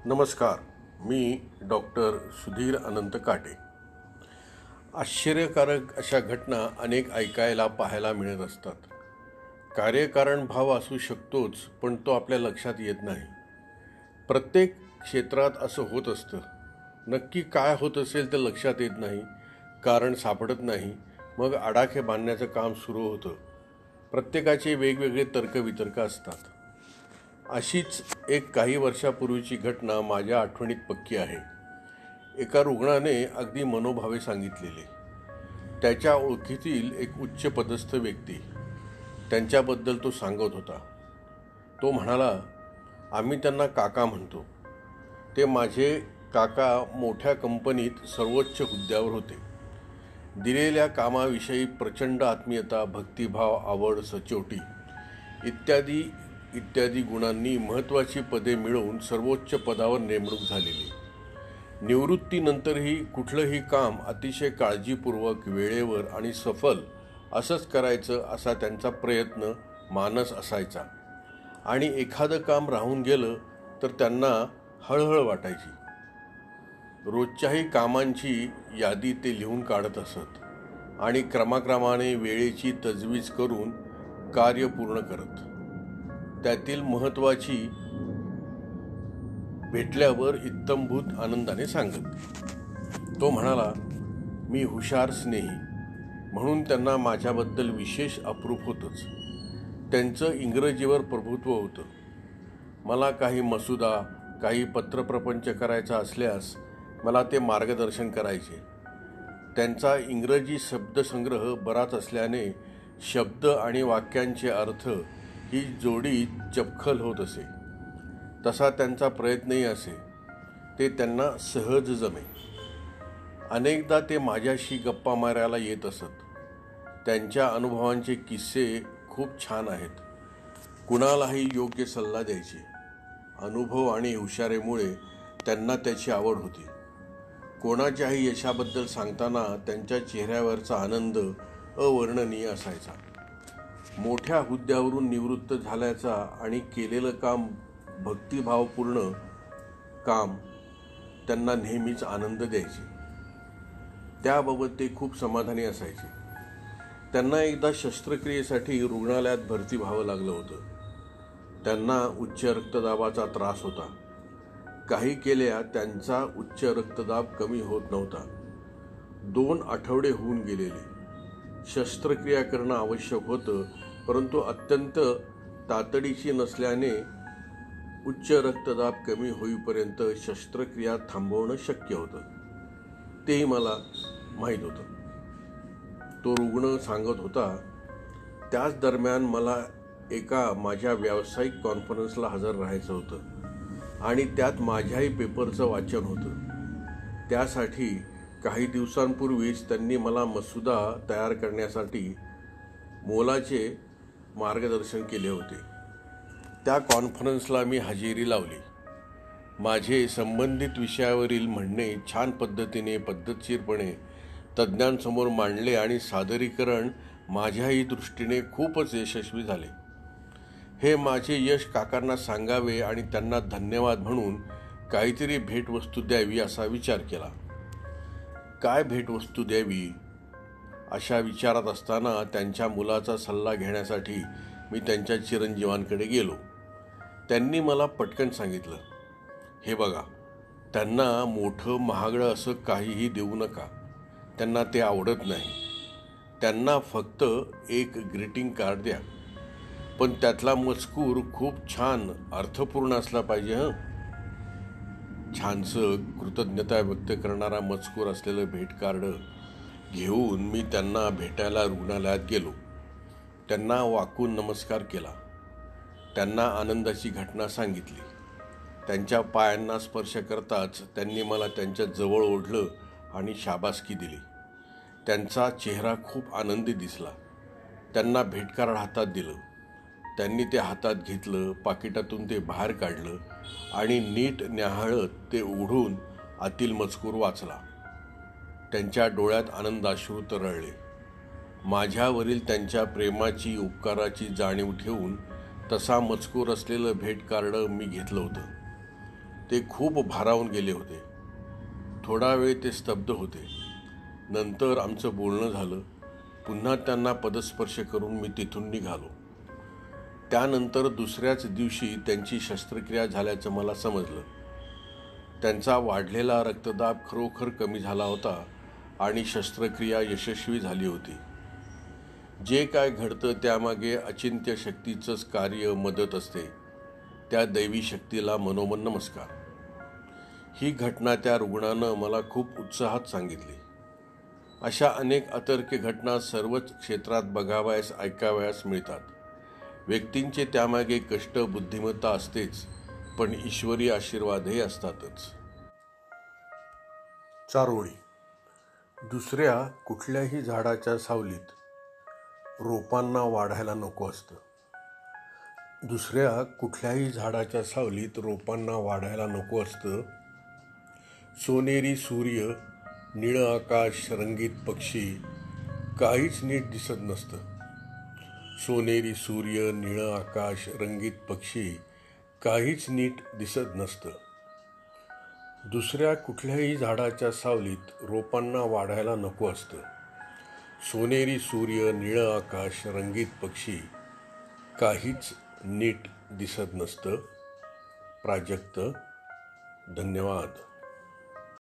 नमस्कार. मी डॉक्टर सुधीर अनंत काटे. आश्चर्यकारक अशा घटना अनेक ऐकायला पाहायला मिळत असतात. कार्यकारण भाव असू शकतोच, पण तो आपल्या लक्षात येत नाही. प्रत्येक क्षेत्रात असं होत असतं. नक्की काय होत असेल ते लक्षात येत नाही, कारण सापडत नाही. मग आडाखे बांधण्याचं काम सुरू होतं. प्रत्येकाचे वेगवेगळे तर्कवितर्क असतात. अशीच एक काही वर्षापूर्वीची घटना माझ्या आठवणीत पक्की आहे. एका रुग्णाने अगदी मनोभावे सांगितलेले. त्याच्या ओळखीतील एक उच्च पदस्थ व्यक्ती, त्यांच्याबद्दल तो सांगत होता. तो म्हणाला, आम्ही त्यांना काका म्हणतो. ते माझे काका मोठ्या कंपनीत सर्वोच्च हुद्द्यावर होते. दिलेल्या कामाविषयी प्रचंड आत्मीयता, भक्तिभाव, आवड, सचोटी इत्यादी इत्यादी गुणांनी महत्त्वाची पदे मिळवून सर्वोच्च पदावर नेमणूक झालेली. निवृत्तीनंतरही कुठलंही काम अतिशय काळजीपूर्वक, वेळेवर आणि सफल असंच करायचं असा त्यांचा प्रयत्न, मानस असायचा. आणि एखादं काम राहून गेलं तर त्यांना हळहळ वाटायची. रोजच्याही कामांची यादी ते लिहून काढत असत आणि क्रमाक्रमाने वेळेची तजवीज करून कार्य पूर्ण करत. त्यातील महत्त्वाची भेटल्यावर इत्थंभूत आनंदाने सांगत. तो म्हणाला, मी हुशार, स्नेही म्हणून त्यांना माझ्याबद्दल विशेष अप्रूप होतंच. त्यांचं इंग्रजीवर प्रभुत्व होतं. मला काही मसुदा, काही पत्रप्रपंच करायचा असल्यास मला ते मार्गदर्शन करायचे. त्यांचा इंग्रजी शब्दसंग्रह बराच असल्याने शब्द आणि वाक्यांचे अर्थ ही जोडी चपखल होत असे. तसा त्यांचा प्रयत्नही असे. ते त्यांना सहज जमे. अनेकदा ते माझ्याशी गप्पा मारायला येत असत. त्यांच्या अनुभवांचे किस्से खूप छान आहेत. कुणालाही योग्य सल्ला द्यायचे. अनुभव आणि हुशारीमुळे त्यांना त्याची आवड होती. कोणाच्याही यशाबद्दल सांगताना त्यांच्या चेहऱ्यावरचा आनंद अवर्णनीय असायचा. मोठ्या हुद्द्यावरून निवृत्त झाल्याचा आणि केलेलं काम भक्तिभावपूर्ण काम त्यांना नेहमीच आनंद द्यायचे. त्याबाबत ते खूप समाधानी असायचे. त्यांना एकदा शस्त्रक्रियेसाठी रुग्णालयात भरती व्हावं लागलं होतं. त्यांना उच्च रक्तदाबाचा त्रास होता. काही केल्या त्यांचा उच्च रक्तदाब कमी होत नव्हता. 2 आठवडे होऊन गेलेले. शस्त्रक्रिया करणं आवश्यक होतं, परंतु अत्यंत तातडीची नसल्याने उच्च रक्तदाब कमी होईपर्यंत शस्त्रक्रिया थांबवणं शक्य होतं. तेही मला माहीत होतं. तो रुग्ण सांगत होता, त्याच दरम्यान मला एका माझ्या व्यावसायिक कॉन्फरन्सला हजर राहायचं होतं आणि त्यात माझ्याही पेपरचं वाचन होतं. त्यासाठी काही दिवसांपूर्वीच त्यांनी मला मसुदा तयार करण्यासाठी मोलाचे मार्गदर्शन केले होते. त्या कॉन्फरन्सला मी हजेरी लावली. माझे संबंधित विषयावरील म्हणणे छान पद्धतीने, पद्धतशीरपणे तज्ज्ञांसमोर मांडले आणि सादरीकरण माझ्याही दृष्टीने खूपच यशस्वी झाले. हे माझे यश काकांना सांगावे आणि त्यांना धन्यवाद म्हणून काहीतरी भेटवस्तू द्यावी असा विचार केला. काय भेटवस्तू द्यावी अशा विचारात असताना त्यांच्या मुलाचा सल्ला घेण्यासाठी मी त्यांच्या चिरंजीवांकडे गेलो. त्यांनी मला पटकन सांगितलं, हे बघा, त्यांना मोठं महागडं असं काहीही देऊ नका. त्यांना ते आवडत नाही. त्यांना फक्त एक ग्रीटिंग कार्ड द्या, पण त्यातला मजकूर खूप छान, अर्थपूर्ण असला पाहिजे. छानसं कृतज्ञता व्यक्त करणारा मजकूर असलेलं भेट कार्ड घेऊन मी त्यांना भेटायला रुग्णालयात गेलो. त्यांना वाकून नमस्कार केला. त्यांना आनंदाची घटना सांगितली. त्यांच्या पायांना स्पर्श करताच त्यांनी मला त्यांच्या जवळ ओढलं आणि शाबासकी दिली. त्यांचा चेहरा खूप आनंदी दिसला. त्यांना भेटकार्ड हातात दिलं. त्यांनी ते हातात घेतलं, पाकिटातून ते बाहेर काढलं आणि नीट न्याहाळत ते उघडून आतील मजकूर वाचला. त्यांच्या डोळ्यात आनंदाश्रू तरळले. माझ्यावरील त्यांच्या प्रेमाची, उपकाराची जाणीव ठेवून तसा मजकूर असलेलं भेट कार्ड मी घेतलं होतं. ते खूप भारावून गेले होते. थोडा वेळ ते स्तब्ध होते. नंतर आमचं बोलणं झालं. पुन्हा त्यांना पदस्पर्श करून मी तिथून निघालो. त्यानंतर दुसऱ्याच दिवशी त्यांची शस्त्रक्रिया झाल्याचं मला समजलं. त्यांचा वाढलेला रक्तदाब खरोखर कमी झाला होता आणि शस्त्रक्रिया यशस्वी झाली होती. जे काय घडतं त्यामागे अचिंत्य शक्तीचंच कार्य, मदत असते. त्या दैवी शक्तीला मनोमन नमस्कार. ही घटना त्या रुग्णानं मला खूप उत्साहात सांगितली. अशा अनेक अतर्क्य घटना सर्वच क्षेत्रात बघावयास, ऐकावयास मिळतात. व्यक्तींचे त्यामागे कष्ट, बुद्धिमत्ता असतेच, पण ईश्वरी आशीर्वादही असतातच. चारोळी. दुसऱ्या कुठल्याही झाडाच्या सावलीत रोपांना वाढायला नको असतं. दुसऱ्या कुठल्याही झाडाच्या सावलीत रोपांना वाढायला नको असतं. सोनेरी सूर्य, निळं आकाश, रंगीत पक्षी, काहीच नीट दिसत नसतं. सोनेरी सूर्य, निळं आकाश, रंगीत पक्षी, काहीच नीट दिसत नसतं. दुसऱ्या कुठल्याही झाडाच्या सावलीत रोपांना वाढायला नको असतं. सोनेरी सूर्य, निळं आकाश, रंगीत पक्षी, काहीच नीट दिसत नसतं. प्राजक्त. धन्यवाद.